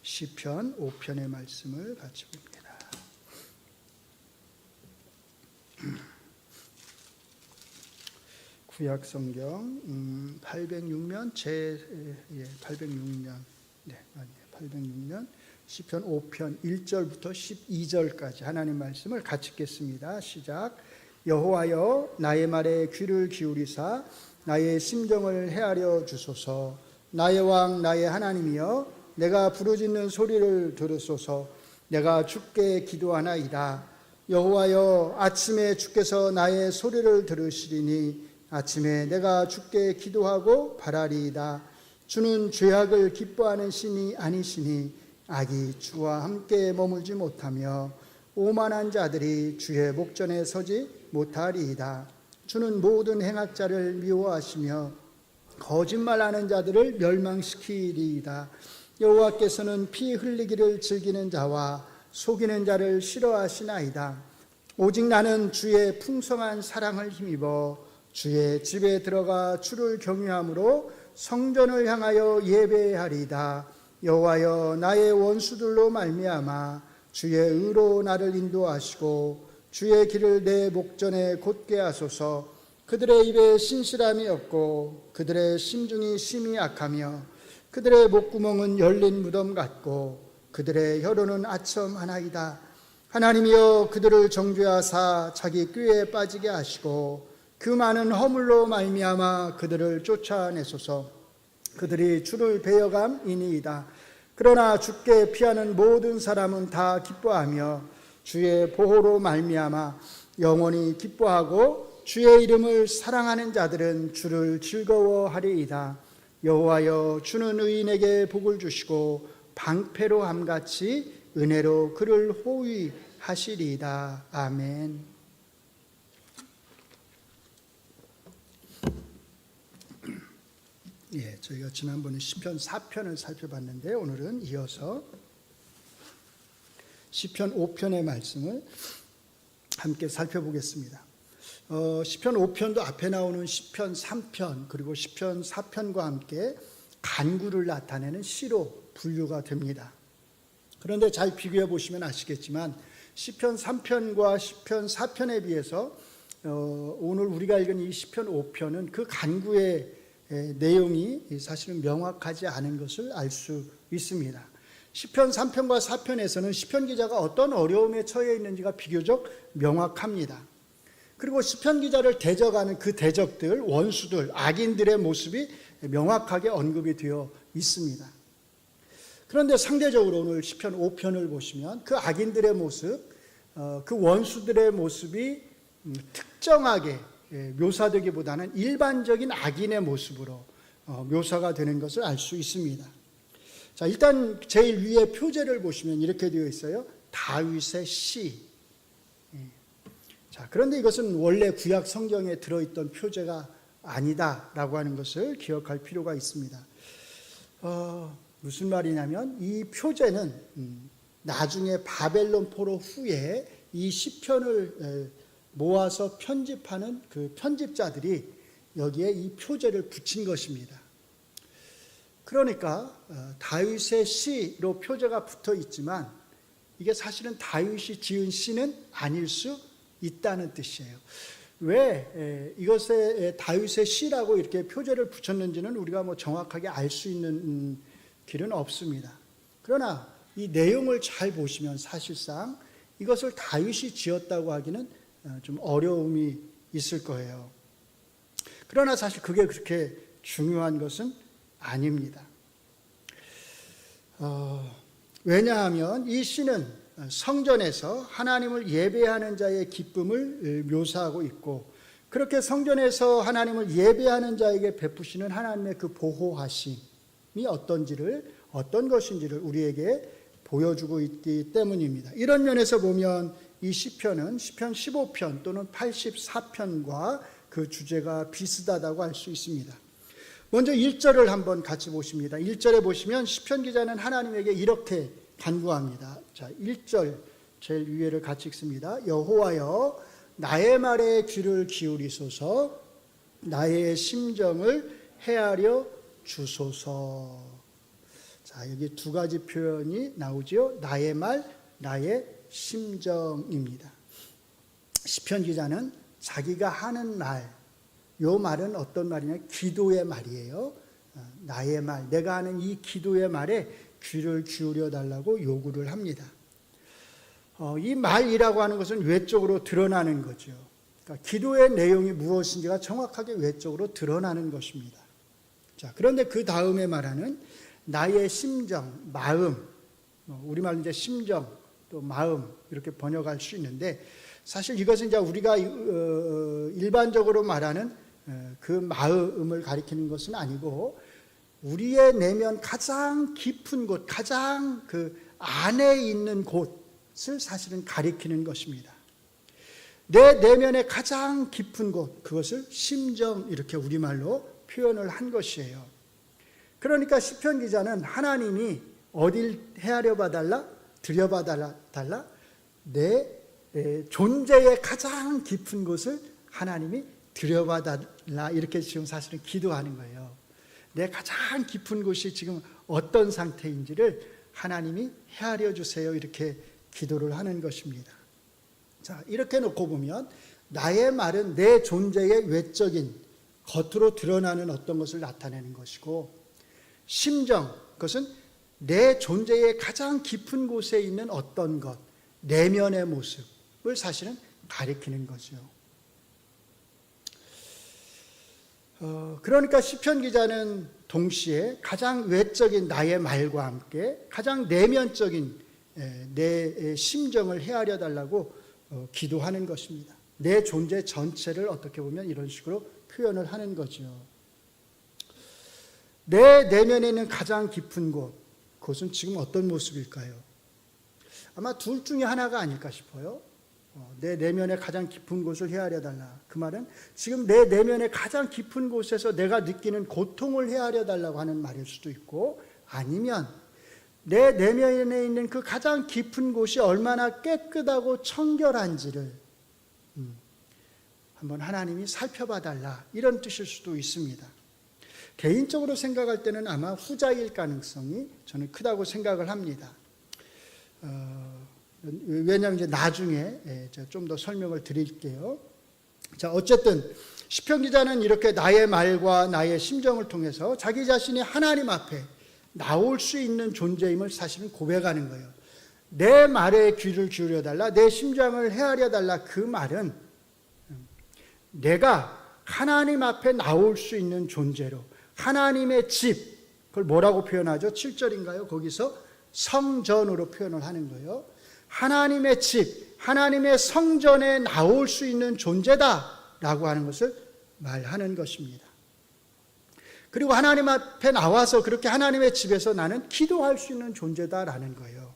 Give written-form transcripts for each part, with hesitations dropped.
시편 5편의 말씀을 같이 봅니다. 구약 성경 806면 806년 806년 시편 5편 1절부터 12절까지 하나님 말씀을 같이 읽겠습니다. 시작. 여호와여 나의 말에 귀를 기울이사 나의 심정을 헤아려 주소서. 나의 왕 나의 하나님이여 내가 부르짖는 소리를 들으소서. 내가 주께 기도하나이다. 여호와여 아침에 주께서 나의 소리를 들으시리니 아침에 내가 주께 기도하고 바라리이다. 주는 죄악을 기뻐하는 신이 아니시니 악이 주와 함께 머물지 못하며 오만한 자들이 주의 목전에 서지 못하리이다. 주는 모든 행악자를 미워하시며 거짓말하는 자들을 멸망시키리이다. 여호와께서는 피 흘리기를 즐기는 자와 속이는 자를 싫어하시나이다. 오직 나는 주의 풍성한 사랑을 힘입어 주의 집에 들어가 주를 경외함으로 성전을 향하여 예배하리이다. 여호와여 나의 원수들로 말미암아 주의 의로 나를 인도하시고 주의 길을 내 목전에 곧게 하소서. 그들의 입에 신실함이 없고 그들의 심중이 심히 악하며 그들의 목구멍은 열린 무덤 같고 그들의 혀로는 아첨하나이다. 하나님이여 그들을 정죄하사 자기 꾀에 빠지게 하시고 그 많은 허물로 말미암아 그들을 쫓아내소서. 그들이 주를 베어감이니이다. 그러나 주께 피하는 모든 사람은 다 기뻐하며 주의 보호로 말미암아 영원히 기뻐하고 주의 이름을 사랑하는 자들은 주를 즐거워하리이다. 여호와여 주는 의인에게 복을 주시고 방패로 함같이 은혜로 그를 호위하시리이다. 아멘. 저희가 지난번에 시편 4편을 살펴봤는데 오늘은 이어서 시편 5편의 말씀을 함께 살펴보겠습니다. 시편 5편도 앞에 나오는 시편 3편 그리고 시편 4편과 함께 간구를 나타내는 시로 분류가 됩니다. 그런데 잘 비교해 보시면 아시겠지만 시편 3편과 시편 4편에 비해서 오늘 우리가 읽은 이 시편 5편은 그 간구의 내용이 사실은 명확하지 않은 것을 알 수 있습니다. 시편 3편과 4편에서는 시편 기자가 어떤 어려움에 처해 있는지가 비교적 명확합니다. 그리고 시편 기자를 대적하는 그 대적들, 원수들, 악인들의 모습이 명확하게 언급이 되어 있습니다. 그런데 상대적으로 오늘 시편 5편을 보시면 그 악인들의 모습, 그 원수들의 모습이 특정하게 묘사되기보다는 일반적인 악인의 모습으로 묘사가 되는 것을 알 수 있습니다. 자, 일단 제일 위에 표제를 보시면 이렇게 되어 있어요. 다윗의 시. 자, 그런데 이것은 원래 구약 성경에 들어있던 표제가 아니다라고 하는 것을 기억할 필요가 있습니다. 무슨 말이냐면 이 표제는 나중에 바벨론 포로 후에 이 시편을 모아서 편집하는 그 편집자들이 여기에 이 표제를 붙인 것입니다. 그러니까 다윗의 시로 표제가 붙어 있지만 이게 사실은 다윗이 지은 시는 아닐 수 있다는 뜻이에요. 왜 이것에 다윗의 시라고 이렇게 표제를 붙였는지는 우리가 정확하게 알 수 있는 길은 없습니다. 그러나 이 내용을 잘 보시면 사실상 이것을 다윗이 지었다고 하기는 좀 어려움이 있을 거예요. 그러나 사실 그게 그렇게 중요한 것은 아닙니다. 왜냐하면 이 시는 성전에서 하나님을 예배하는 자의 기쁨을 묘사하고 있고 그렇게 성전에서 하나님을 예배하는 자에게 베푸시는 하나님의 그 보호하심이 어떤 것인지를 우리에게 보여주고 있기 때문입니다. 이런 면에서 보면 이 시편은 시편 15편 또는 84편과 그 주제가 비슷하다고 할 수 있습니다. 먼저 1절을 한번 같이 보십니다. 1절에 보시면 시편 기자는 하나님에게 이렇게 간구합니다. 자, 1절 제일 위에를 같이 읽습니다. 여호와여 나의 말에 귀를 기울이소서. 나의 심정을 헤아려 주소서. 자, 여기 두 가지 표현이 나오죠. 나의 말, 나의 심정입니다. 시편 기자는 자기가 하는 말, 요 말은 어떤 말이냐? 기도의 말이에요. 나의 말, 내가 하는 이 기도의 말에 귀를 기울여 달라고 요구를 합니다. 이 말이라고 하는 것은 외적으로 드러나는 거죠. 그러니까 기도의 내용이 무엇인지가 정확하게 외적으로 드러나는 것입니다. 자, 그런데 그 다음에 말하는 나의 심정, 마음, 우리말로 이제 심정, 또 마음 이렇게 번역할 수 있는데 사실 이것은 이제 우리가 일반적으로 말하는 그 마음을 가리키는 것은 아니고 우리의 내면 가장 깊은 곳, 가장 그 안에 있는 곳을 사실은 가리키는 것입니다. 내 내면의 가장 깊은 곳, 그것을 심정 이렇게 우리말로 표현을 한 것이에요. 그러니까 시편 기자는 하나님이 어딜 헤아려 봐달라? 들여봐 달라? 내 존재의 가장 깊은 곳을 하나님이 들여봐 달라 이렇게 지금 사실은 기도하는 거예요. 내 가장 깊은 곳이 지금 어떤 상태인지를 하나님이 헤아려 주세요 이렇게 기도를 하는 것입니다. 자, 이렇게 놓고 보면 나의 말은 내 존재의 외적인 겉으로 드러나는 어떤 것을 나타내는 것이고 심정, 그것은 내 존재의 가장 깊은 곳에 있는 어떤 것, 내면의 모습을 사실은 가리키는 거죠. 그러니까 시편 기자는 동시에 가장 외적인 나의 말과 함께 가장 내면적인 내 심정을 헤아려 달라고 기도하는 것입니다. 내 존재 전체를 어떻게 보면 이런 식으로 표현을 하는 거죠. 내 내면에 있는 가장 깊은 곳, 그것은 지금 어떤 모습일까요? 아마 둘 중에 하나가 아닐까 싶어요. 내 내면의 가장 깊은 곳을 헤아려달라. 그 말은 지금 내 내면의 가장 깊은 곳에서 내가 느끼는 고통을 헤아려달라고 하는 말일 수도 있고 아니면 내 내면에 있는 그 가장 깊은 곳이 얼마나 깨끗하고 청결한지를 한번 하나님이 살펴봐달라 이런 뜻일 수도 있습니다. 개인적으로 생각할 때는 아마 후자일 가능성이 저는 크다고 생각을 합니다. 왜냐하면 이제 나중에 좀 더 설명을 드릴게요. 자, 어쨌든 시편 기자는 이렇게 나의 말과 나의 심정을 통해서 자기 자신이 하나님 앞에 나올 수 있는 존재임을 사실은 고백하는 거예요. 내 말에 귀를 기울여 달라, 내 심장을 헤아려 달라. 그 말은 내가 하나님 앞에 나올 수 있는 존재로 하나님의 집, 그걸 뭐라고 표현하죠? 7절인가요? 거기서 성전으로 표현을 하는 거예요. 하나님의 집, 하나님의 성전에 나올 수 있는 존재다라고 하는 것을 말하는 것입니다. 그리고 하나님 앞에 나와서 그렇게 하나님의 집에서 나는 기도할 수 있는 존재다라는 거예요.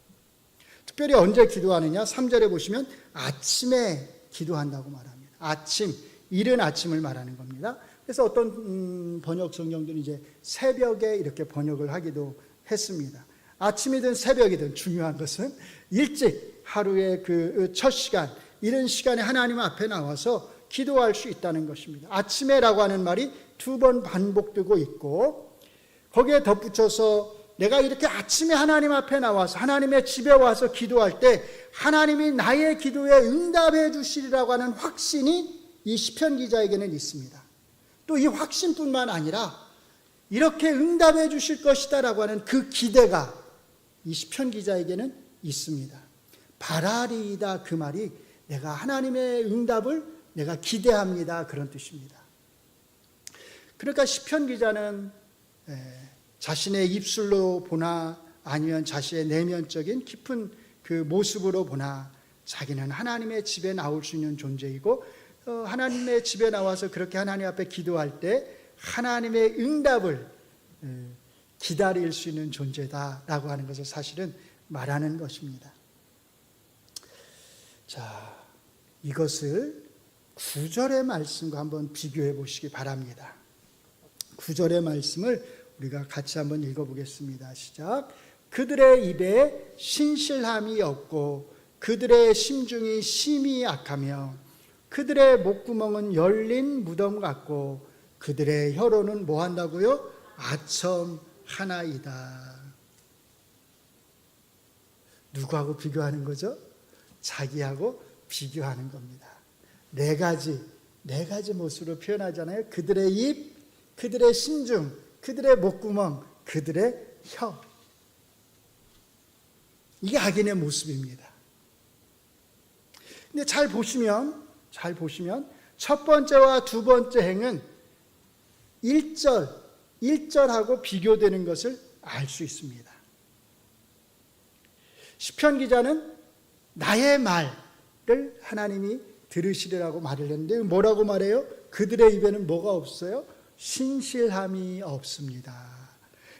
특별히 언제 기도하느냐? 3절에 보시면 아침에 기도한다고 말합니다. 아침, 이른 아침을 말하는 겁니다. 그래서 어떤 번역 성경들은 이제 새벽에 이렇게 번역을 하기도 했습니다. 아침이든 새벽이든 중요한 것은 일찍 하루의 그 첫 시간, 이른 시간에 하나님 앞에 나와서 기도할 수 있다는 것입니다. 아침에라고 하는 말이 2번 반복되고 있고 거기에 덧붙여서 내가 이렇게 아침에 하나님 앞에 나와서 하나님의 집에 와서 기도할 때 하나님이 나의 기도에 응답해 주시리라고 하는 확신이 이 시편 기자에게는 있습니다. 또 이 확신뿐만 아니라 이렇게 응답해 주실 것이다라고 하는 그 기대가 이 시편 기자에게는 있습니다. 바라리이다 그 말이 내가 하나님의 응답을 내가 기대합니다 그런 뜻입니다. 그러니까 시편 기자는 자신의 입술로 보나 아니면 자신의 내면적인 깊은 그 모습으로 보나 자기는 하나님의 집에 나올 수 있는 존재이고 하나님의 집에 나와서 그렇게 하나님 앞에 기도할 때 하나님의 응답을 기다릴 수 있는 존재다라고 하는 것을 사실은 말하는 것입니다. 자, 이것을 9절의 말씀과 한번 비교해 보시기 바랍니다. 9절의 말씀을 우리가 같이 한번 읽어보겠습니다. 시작. 그들의 입에 신실함이 없고 그들의 심중이 심히 악하며 그들의 목구멍은 열린 무덤 같고 그들의 혀로는 뭐 한다고요? 아첨하나이다. 누구하고 비교하는 거죠? 자기하고 비교하는 겁니다. 네 가지 모습으로 표현하잖아요. 그들의 입, 그들의 심중, 그들의 목구멍, 그들의 혀. 이게 악인의 모습입니다. 근데 잘 보시면 첫 번째와 두 번째 행은 1절하고 비교되는 것을 알 수 있습니다. 시편 기자는 나의 말을 하나님이 들으시리라고 말을 했는데 뭐라고 말해요? 그들의 입에는 뭐가 없어요? 신실함이 없습니다.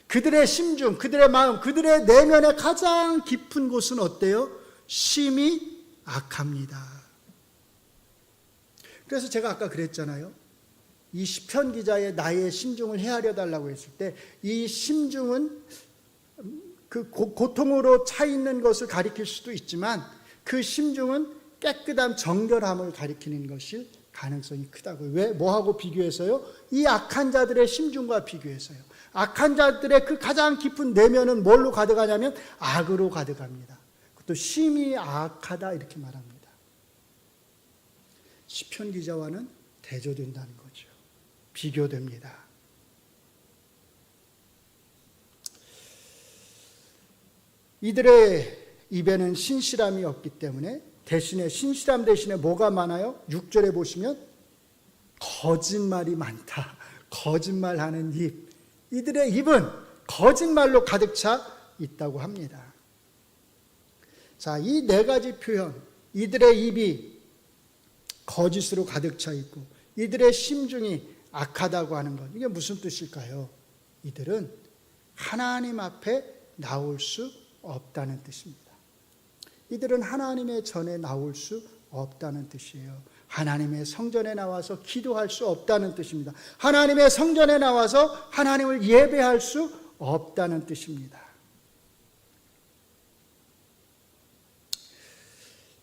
그들의 심중, 그들의 마음, 그들의 내면의 가장 깊은 곳은 어때요? 심히 악합니다. 그래서 제가 아까 그랬잖아요. 이 시편 기자의 나의 심중을 헤아려 달라고 했을 때 이 심중은 그 고통으로 차 있는 것을 가리킬 수도 있지만 그 심중은 깨끗함, 정결함을 가리키는 것일 가능성이 크다고요. 왜? 뭐하고 비교해서요? 이 악한 자들의 심중과 비교해서요. 악한 자들의 그 가장 깊은 내면은 뭘로 가득하냐면 악으로 가득합니다. 그것도 심히 악하다 이렇게 말합니다. 시편 기자와는 대조된다는 거죠. 비교됩니다. 이들의 입에는 신실함이 없기 때문에 대신에 신실함 대신에 뭐가 많아요? 6절에 보시면 거짓말이 많다. 거짓말하는 입. 이들의 입은 거짓말로 가득 차 있다고 합니다. 자, 이 네 가지 표현, 이들의 입이 거짓으로 가득 차 있고 이들의 심중이 악하다고 하는 것, 이게 무슨 뜻일까요? 이들은 하나님 앞에 나올 수 없다는 뜻입니다. 이들은 하나님의 전에 나올 수 없다는 뜻이에요. 하나님의 성전에 나와서 기도할 수 없다는 뜻입니다. 하나님의 성전에 나와서 하나님을 예배할 수 없다는 뜻입니다.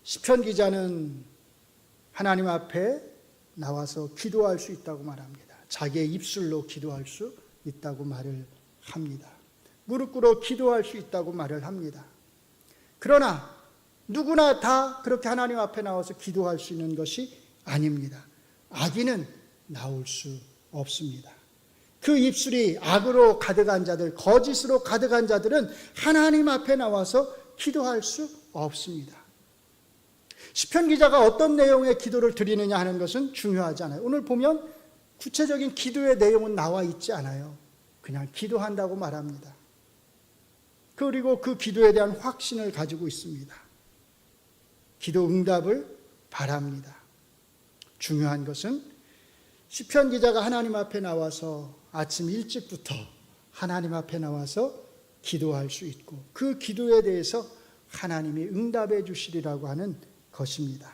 시편 기자는 하나님 앞에 나와서 기도할 수 있다고 말합니다. 자기의 입술로 기도할 수 있다고 말을 합니다. 무릎 꿇어 기도할 수 있다고 말을 합니다. 그러나 누구나 다 그렇게 하나님 앞에 나와서 기도할 수 있는 것이 아닙니다. 악인은 나올 수 없습니다. 그 입술이 악으로 가득한 자들, 거짓으로 가득한 자들은 하나님 앞에 나와서 기도할 수 없습니다. 시편 기자가 어떤 내용의 기도를 드리느냐 하는 것은 중요하지 않아요. 오늘 보면 구체적인 기도의 내용은 나와 있지 않아요. 그냥 기도한다고 말합니다. 그리고 그 기도에 대한 확신을 가지고 있습니다. 기도 응답을 바랍니다. 중요한 것은 시편 기자가 하나님 앞에 나와서 아침 일찍부터 하나님 앞에 나와서 기도할 수 있고 그 기도에 대해서 하나님이 응답해 주시리라고 하는 것입니다.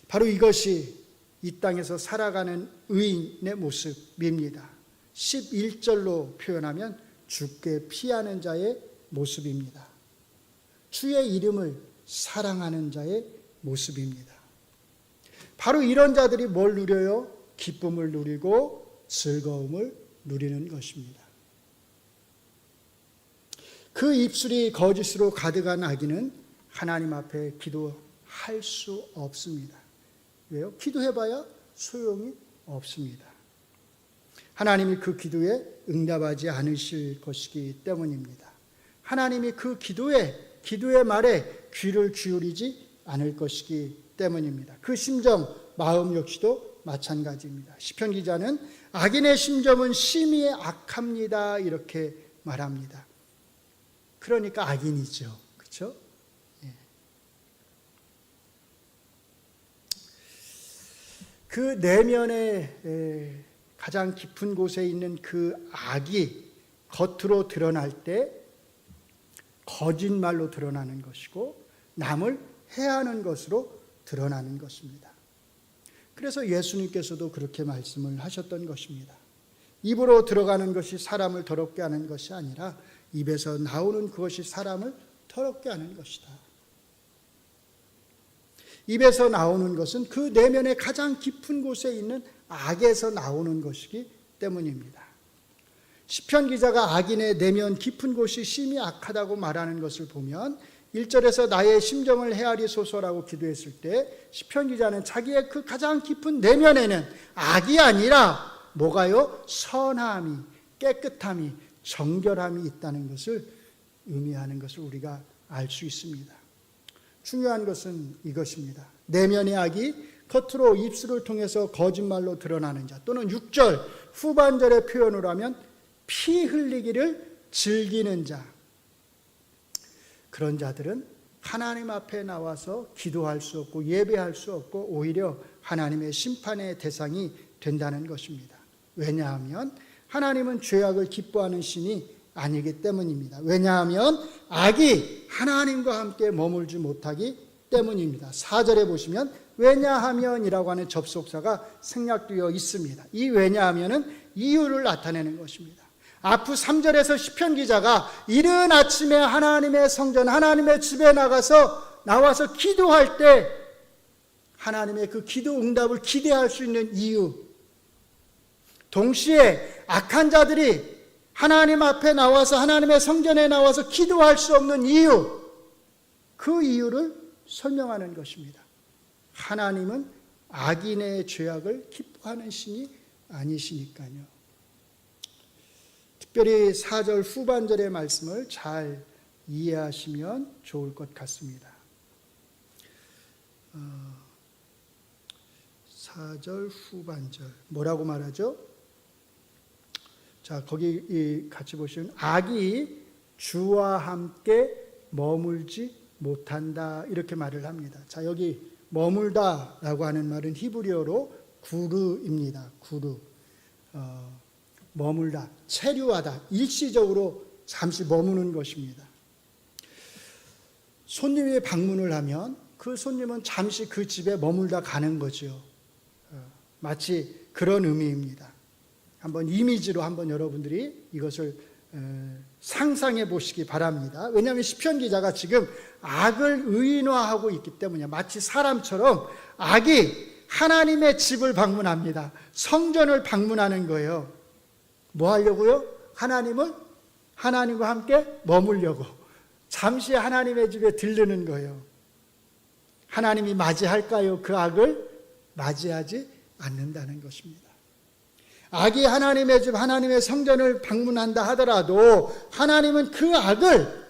바로 이것이 이 땅에서 살아가는 의인의 모습입니다. 11절로 표현하면 주께 피하는 자의 모습입니다. 주의 이름을 사랑하는 자의 모습입니다. 바로 이런 자들이 뭘 누려요? 기쁨을 누리고 즐거움을 누리는 것입니다. 그 입술이 거짓으로 가득한 악인은 하나님 앞에 기도할 수 없습니다. 왜요? 기도해봐야 소용이 없습니다. 하나님이 그 기도에 응답하지 않으실 것이기 때문입니다. 하나님이 그 기도의 말에 귀를 기울이지 않을 것이기 때문입니다. 그 심정, 마음 역시도 마찬가지입니다. 시편 기자는 악인의 심정은 심히 악합니다 이렇게 말합니다. 그러니까 악인이죠. 그렇죠? 예. 그 내면의 가장 깊은 곳에 있는 그 악이 겉으로 드러날 때 거짓말로 드러나는 것이고 남을 해하는 것으로 드러나는 것입니다. 그래서 예수님께서도 그렇게 말씀을 하셨던 것입니다. 입으로 들어가는 것이 사람을 더럽게 하는 것이 아니라 입에서 나오는 그것이 사람을 더럽게 하는 것이다. 입에서 나오는 것은 그 내면의 가장 깊은 곳에 있는 악에서 나오는 것이기 때문입니다. 시편 기자가 악인의 내면 깊은 곳이 심히 악하다고 말하는 것을 보면 1절에서 나의 심정을 헤아리소서라고 기도했을 때 시편 기자는 자기의 그 가장 깊은 내면에는 악이 아니라 뭐가요? 선함이, 깨끗함이, 정결함이 있다는 것을 의미하는 것을 우리가 알 수 있습니다. 중요한 것은 이것입니다. 내면의 악이 겉으로 입술을 통해서 거짓말로 드러나는 자, 또는 6절 후반절의 표현으로 하면 피 흘리기를 즐기는 자, 그런 자들은 하나님 앞에 나와서 기도할 수 없고 예배할 수 없고 오히려 하나님의 심판의 대상이 된다는 것입니다. 왜냐하면 하나님은 죄악을 기뻐하는 신이 아니기 때문입니다. 왜냐하면 악이 하나님과 함께 머물지 못하기 때문입니다. 4절에 보시면 왜냐하면이라고 하는 접속사가 생략되어 있습니다. 이 왜냐하면은 이유를 나타내는 것입니다. 앞으로 3절에서 시편 기자가 이른 아침에 하나님의 성전, 하나님의 집에 나와서 기도할 때 하나님의 그 기도 응답을 기대할 수 있는 이유, 동시에 악한 자들이 하나님 앞에 나와서 하나님의 성전에 나와서 기도할 수 없는 이유, 그 이유를 설명하는 것입니다. 하나님은 악인의 죄악을 기뻐하는 신이 아니시니까요. 특별히 4절 후반절의 말씀을 잘 이해하시면 좋을 것 같습니다. 4절 후반절 뭐라고 말하죠? 자, 거기 같이 보시면 악이 주와 함께 머물지 못한다 이렇게 말을 합니다. 자, 여기 머물다라고 하는 말은 히브리어로 구르입니다. 구르. 머물다, 체류하다, 일시적으로 잠시 머무는 것입니다. 손님이 방문을 하면 그 손님은 잠시 그 집에 머물다 가는 거죠. 마치 그런 의미입니다. 한번 이미지로 한번 여러분들이 이것을 상상해 보시기 바랍니다. 왜냐하면 시편 기자가 지금 악을 의인화하고 있기 때문에 마치 사람처럼 악이 하나님의 집을 방문합니다. 성전을 방문하는 거예요. 뭐 하려고요? 하나님과 함께 머물려고. 잠시 하나님의 집에 들르는 거예요. 하나님이 맞이할까요? 그 악을 맞이하지 않는다는 것입니다. 악이 하나님의 집, 하나님의 성전을 방문한다 하더라도 하나님은 그 악을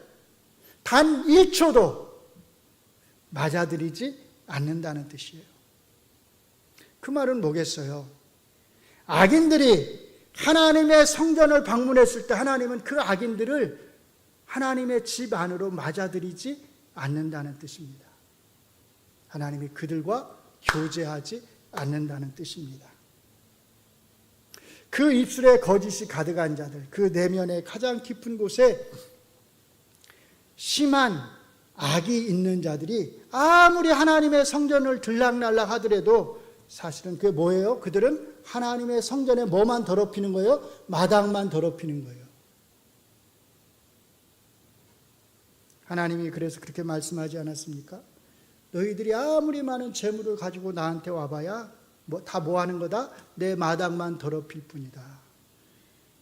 단 1초도 맞아들이지 않는다는 뜻이에요. 그 말은 뭐겠어요? 악인들이 하나님의 성전을 방문했을 때 하나님은 그 악인들을 하나님의 집 안으로 맞아들이지 않는다는 뜻입니다. 하나님이 그들과 교제하지 않는다는 뜻입니다. 그 입술에 거짓이 가득한 자들, 그 내면의 가장 깊은 곳에 심한 악이 있는 자들이 아무리 하나님의 성전을 들락날락 하더라도 사실은 그게 뭐예요? 그들은 하나님의 성전에 뭐만 더럽히는 거예요? 마당만 더럽히는 거예요. 하나님이 그래서 그렇게 말씀하지 않았습니까? 너희들이 아무리 많은 재물을 가지고 나한테 와봐야 다 뭐 하는 거다? 내 마당만 더럽힐 뿐이다.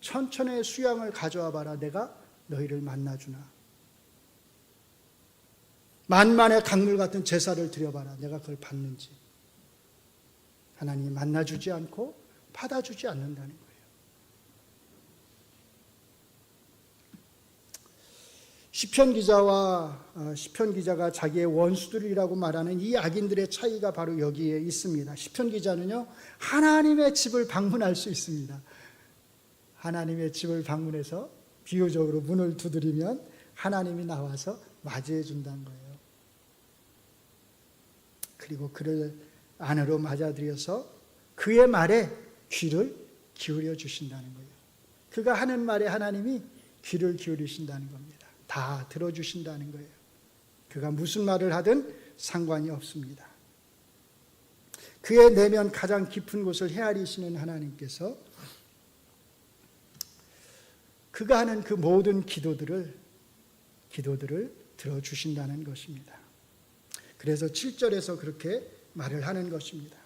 천천의 수양을 가져와 봐라. 내가 너희를 만나주나. 만만의 강물 같은 제사를 드려봐라. 내가 그걸 받는지. 하나님이 만나주지 않고 받아주지 않는다는 거예요. 시편 기자가 자기의 원수들이라고 말하는 이 악인들의 차이가 바로 여기에 있습니다. 시편 기자는요, 하나님의 집을 방문할 수 있습니다. 하나님의 집을 방문해서 비유적으로 문을 두드리면 하나님이 나와서 맞이해 준다는 거예요. 그리고 그를 안으로 맞아들여서 그의 말에 귀를 기울여 주신다는 거예요. 그가 하는 말에 하나님이 귀를 기울이신다는 겁니다. 다 들어주신다는 거예요. 그가 무슨 말을 하든 상관이 없습니다. 그의 내면 가장 깊은 곳을 헤아리시는 하나님께서 그가 하는 그 모든 기도들을 들어주신다는 것입니다. 그래서 7절에서 그렇게 말을 하는 것입니다.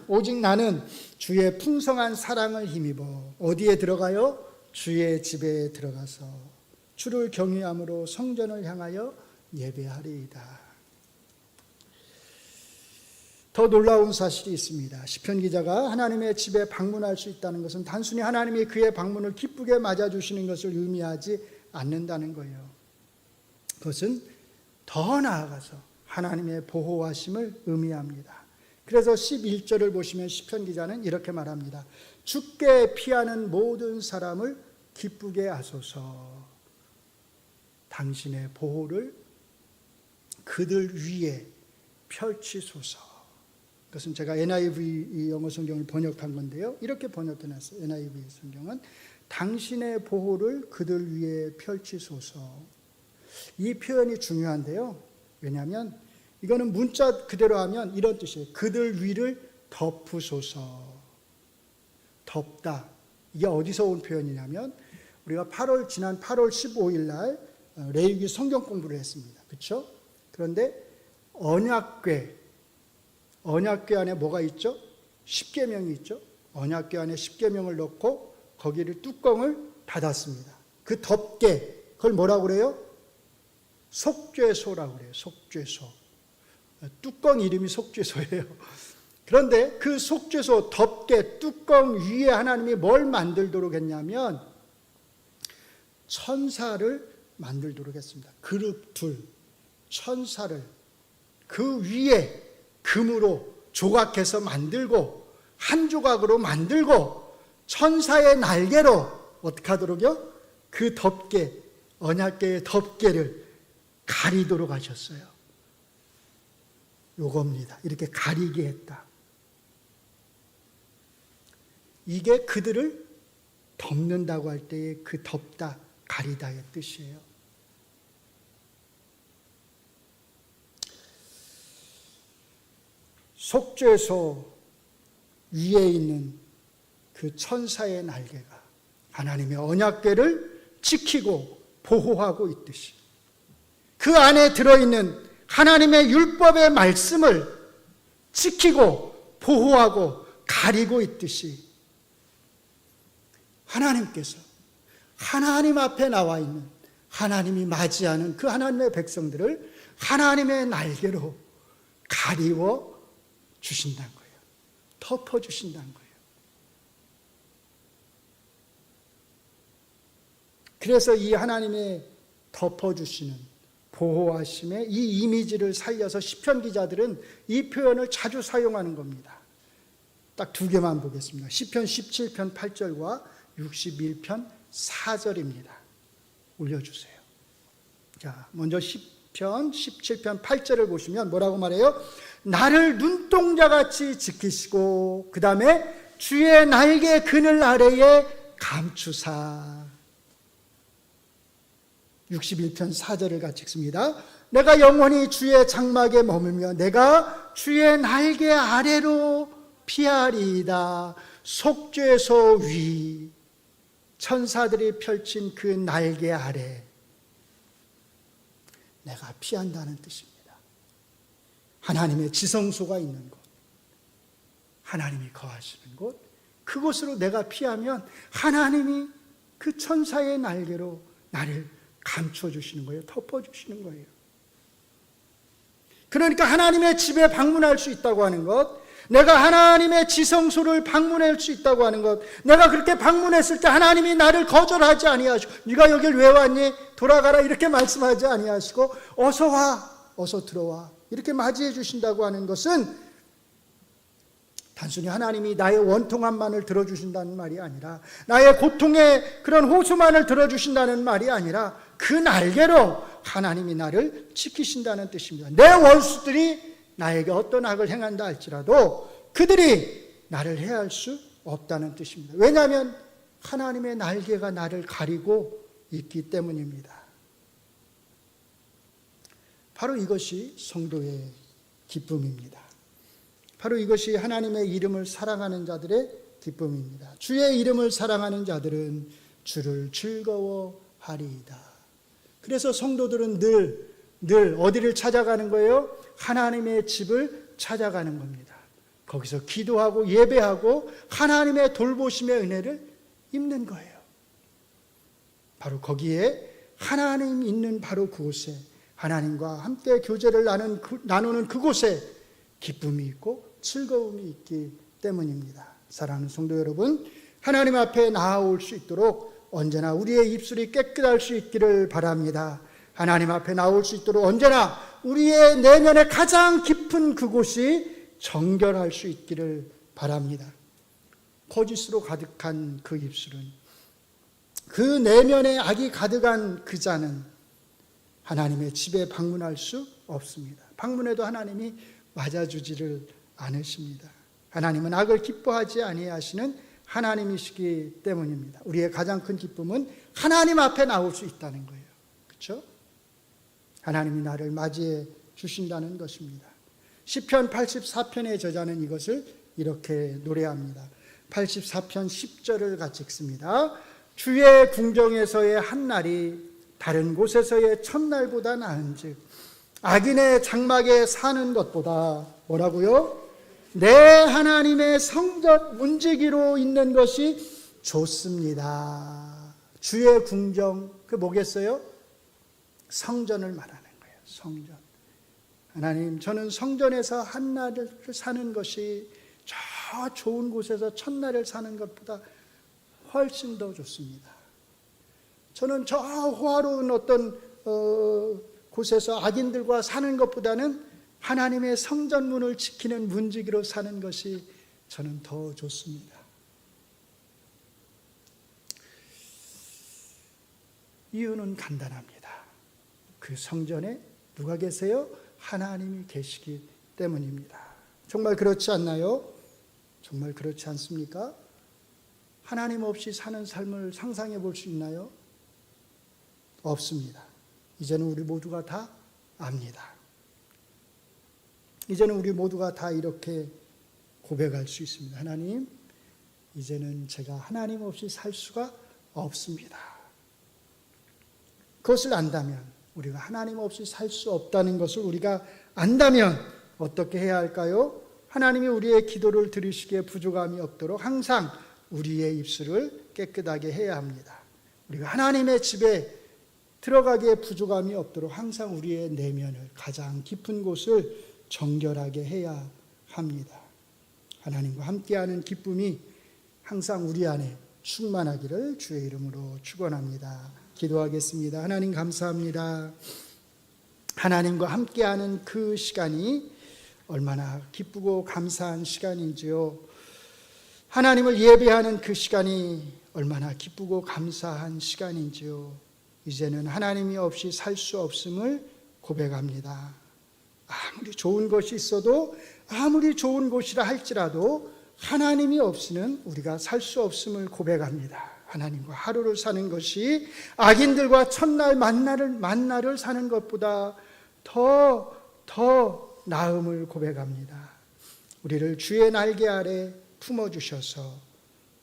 오직 나는 주의 풍성한 사랑을 힘입어 어디에 들어가요? 주의 집에 들어가서 주를 경외함으로 성전을 향하여 예배하리이다. 더 놀라운 사실이 있습니다. 시편 기자가 하나님의 집에 방문할 수 있다는 것은 단순히 하나님이 그의 방문을 기쁘게 맞아주시는 것을 의미하지 않는다는 거예요. 그것은 더 나아가서 하나님의 보호하심을 의미합니다. 그래서 11절을 보시면 시편 기자는 이렇게 말합니다. 주께 피하는 모든 사람을 기쁘게 하소서. 당신의 보호를 그들 위에 펼치소서. 그것은 제가 NIV 영어 성경을 번역한 건데요. 이렇게 번역해놨어요. NIV 성경은 당신의 보호를 그들 위에 펼치소서. 이 표현이 중요한데요. 왜냐하면 이거는 문자 그대로 하면 이런 뜻이에요. 그들 위를 덮으소서. 덮다. 이게 어디서 온 표현이냐면 우리가 지난 8월 15일 날 레위기 성경 공부를 했습니다. 그렇죠? 그런데 언약궤 안에 뭐가 있죠? 십계명이 있죠. 언약궤 안에 십계명을 넣고 거기를 뚜껑을 닫았습니다. 그 덮개 그걸 뭐라고 그래요? 속죄소라고 그래요. 속죄소. 뚜껑 이름이 속죄소예요. 그런데 그 속죄소 덮개 뚜껑 위에 하나님이 뭘 만들도록 했냐면 천사를 만들도록 했습니다. 그룹 둘 천사를 그 위에 금으로 조각해서 만들고 한 조각으로 만들고 천사의 날개로 어떻게 하도록요? 그 덮개 언약궤의 덮개를 가리도록 하셨어요. 요겁니다. 이렇게 가리게 했다. 이게 그들을 덮는다고 할 때의 그 덮다, 가리다의 뜻이에요. 속죄소 위에 있는 그 천사의 날개가 하나님의 언약궤를 지키고 보호하고 있듯이 그 안에 들어있는 하나님의 율법의 말씀을 지키고 보호하고 가리고 있듯이 하나님께서 하나님 앞에 나와 있는 하나님이 맞이하는 그 하나님의 백성들을 하나님의 날개로 가리워 주신다는 거예요. 덮어주신다는 거예요. 그래서 이 하나님의 덮어주시는 보호하심의 이 이미지를 살려서 시편 기자들은 이 표현을 자주 사용하는 겁니다. 딱 두 개만 보겠습니다. 시편 17편 8절과 61편 4절입니다. 올려주세요. 자, 먼저 시편 17편 8절을 보시면 뭐라고 말해요? 나를 눈동자같이 지키시고 그 다음에 주의 날개 그늘 아래에 감추사. 61편 4절을 같이 읽습니다. 내가 영원히 주의 장막에 머물며 내가 주의 날개 아래로 피하리이다. 속죄소 위 천사들이 펼친 그 날개 아래 내가 피한다는 뜻입니다. 하나님의 지성소가 있는 곳, 하나님이 거하시는 곳, 그곳으로 내가 피하면 하나님이 그 천사의 날개로 나를 감춰주시는 거예요. 덮어주시는 거예요. 그러니까 하나님의 집에 방문할 수 있다고 하는 것, 내가 하나님의 지성소를 방문할 수 있다고 하는 것, 내가 그렇게 방문했을 때 하나님이 나를 거절하지 아니하시고 네가 여길 왜 왔니? 돌아가라 이렇게 말씀하지 아니하시고 어서 와, 어서 들어와 이렇게 맞이해 주신다고 하는 것은 단순히 하나님이 나의 원통함만을 들어주신다는 말이 아니라 나의 고통의 그런 호소만을 들어주신다는 말이 아니라 그 날개로 하나님이 나를 지키신다는 뜻입니다. 내 원수들이 나에게 어떤 악을 행한다 할지라도 그들이 나를 해할 수 없다는 뜻입니다. 왜냐하면 하나님의 날개가 나를 가리고 있기 때문입니다. 바로 이것이 성도의 기쁨입니다. 바로 이것이 하나님의 이름을 사랑하는 자들의 기쁨입니다. 주의 이름을 사랑하는 자들은 주를 즐거워하리이다. 그래서 성도들은 늘 어디를 찾아가는 거예요? 하나님의 집을 찾아가는 겁니다. 거기서 기도하고 예배하고 하나님의 돌보심의 은혜를 입는 거예요. 바로 거기에 하나님 있는 바로 그곳에, 하나님과 함께 교제를 나누는 그곳에 기쁨이 있고 즐거움이 있기 때문입니다. 사랑하는 성도 여러분, 하나님 앞에 나아올 수 있도록 언제나 우리의 입술이 깨끗할 수 있기를 바랍니다. 하나님 앞에 나올 수 있도록 언제나 우리의 내면의 가장 깊은 그곳이 정결할 수 있기를 바랍니다. 거짓으로 가득한 그 입술은, 그 내면에 악이 가득한 그 자는 하나님의 집에 방문할 수 없습니다. 방문해도 하나님이 맞아주지를 않으십니다. 하나님은 악을 기뻐하지 아니하시는 하나님이시기 때문입니다. 우리의 가장 큰 기쁨은 하나님 앞에 나올 수 있다는 거예요. 그렇죠? 하나님이 나를 맞이해 주신다는 것입니다. 시편 84편의 저자는 이것을 이렇게 노래합니다. 84편 10절을 같이 읽습니다. 주의 궁정에서의 한날이 다른 곳에서의 첫날보다 나은즉 악인의 장막에 사는 것보다 뭐라고요? 내 하나님의 성전 문지기로 있는 것이 좋습니다. 주의 궁정, 그 뭐겠어요? 성전을 말하는 거예요. 성전. 하나님, 저는 성전에서 한날을 사는 것이 저 좋은 곳에서 첫날을 사는 것보다 훨씬 더 좋습니다. 저는 저 호화로운 어떤 곳에서 악인들과 사는 것보다는 하나님의 성전문을 지키는 문지기로 사는 것이 저는 더 좋습니다. 이유는 간단합니다. 그 성전에 누가 계세요? 하나님이 계시기 때문입니다. 정말 그렇지 않나요? 정말 그렇지 않습니까? 하나님 없이 사는 삶을 상상해 볼 수 있나요? 없습니다. 이제는 우리 모두가 다 압니다. 이제는 우리 모두가 다 이렇게 고백할 수 있습니다. 하나님, 이제는 제가 하나님 없이 살 수가 없습니다. 그것을 안다면, 우리가 하나님 없이 살 수 없다는 것을 우리가 안다면 어떻게 해야 할까요? 하나님이 우리의 기도를 들으시기에 부족함이 없도록 항상 우리의 입술을 깨끗하게 해야 합니다. 우리가 하나님의 집에 들어가기에 부족함이 없도록 항상 우리의 내면을, 가장 깊은 곳을 정결하게 해야 합니다. 하나님과 함께하는 기쁨이 항상 우리 안에 충만하기를 주의 이름으로 축원합니다. 기도하겠습니다. 하나님 감사합니다. 하나님과 함께하는 그 시간이 얼마나 기쁘고 감사한 시간인지요. 하나님을 예배하는 그 시간이 얼마나 기쁘고 감사한 시간인지요. 이제는 하나님이 없이 살 수 없음을 고백합니다. 아무리 좋은 것이 있어도, 아무리 좋은 곳이라 할지라도 하나님이 없이는 우리가 살 수 없음을 고백합니다. 하나님과 하루를 사는 것이 악인들과 첫날 만나를 사는 것보다 더 나음을 고백합니다. 우리를 주의 날개 아래 품어주셔서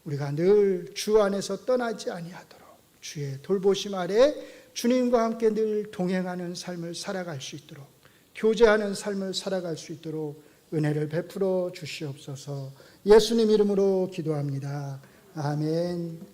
우리가 늘 주 안에서 떠나지 아니하도록 주의 돌보심 아래 주님과 함께 늘 동행하는 삶을 살아갈 수 있도록, 교제하는 삶을 살아갈 수 있도록 은혜를 베풀어 주시옵소서. 예수님 이름으로 기도합니다. 아멘.